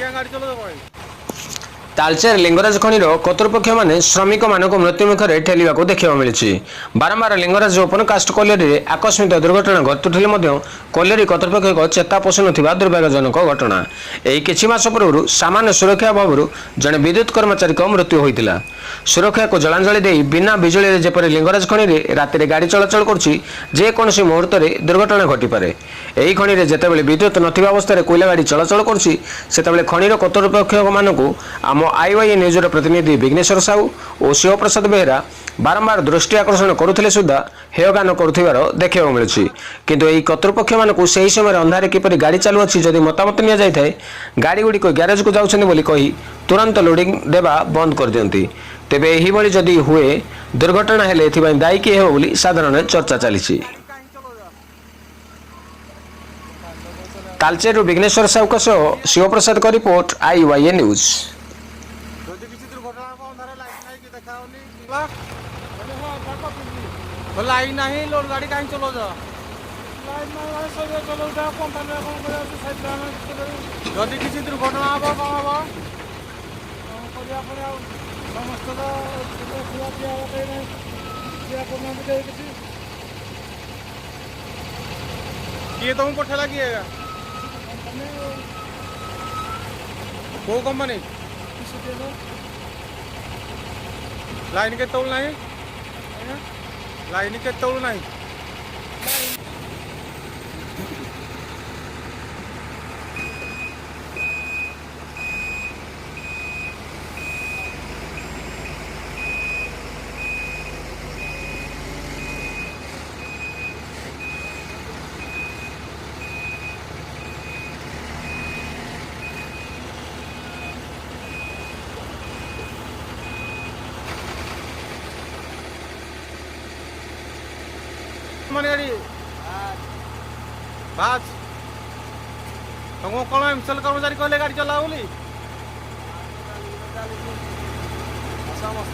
गाड़ी चलो भाई तालचेर लिंगराज खनिर कर्तृपक्ष मैंने श्रमिक मानक मृत्युमुखर ठेलिया देखा मिली। बारंबार लिंगराज ओपन कास्ट कोलेरी आकस्मिक दुर्घटना घटुले कोलेरी कर्तृपक्ष चेता पोषु ना दुर्भाग्यजनक घटना। यही किछि मास पूर्व सामान्य सुरक्षा अभाव जड़े विद्युत कर्मचारी मृत्यु होता। सुरक्षा को जलांजलि दे बिना बिजुली जेपरि लिंगराज खनि राति गाड़ी चलाचल करोसी मुहूर्त दुर्घटना घटीपे। यही खनि जितेबाला विद्युत नथिबा अवस्था कोईला गाड़ी चलाचल कर खनिर कर्तृपक्ष मानक आम आईवाई न्यूज प्रतिनिधि बिघ्नेश्वर साहू और शिवप्रसाद बेहेरा बारंबार दृष्टि आकर्षण करुले सुधा हेयगान कर देखा मिली। किंतु यही कर्तृपक्ष मानक सही समय अंधार किपर गाड़ी चलुअ जदि मतामत नि जाए गाड़ी गुड़िक ग्यारेज को जाऊँगी कही तुरंत लोडिंग देवा बंद कर दियंती। तेबे एही भली जदि हुए दुर्घटना हेले एथिबाई दायी किए हेबो बोली साधारण चर्चा चली। तालचेर बिघ्नेश्वर साहू सह शिवप्रसाद का रिपोर्ट आईवाई न्यूज। लाइन नहीं लोड गाड़ी कहीं चलो जा जदि किसी दुर्घटना हम कौन हम समस्त किए तुम पठेला किएगा को कंपनी लाइन के तौल नहीं लाइन के तौल नहीं गाड़ी बात तुमको कौन मिसल कर्मचारी कहले गाड़ी चला बोली समस्त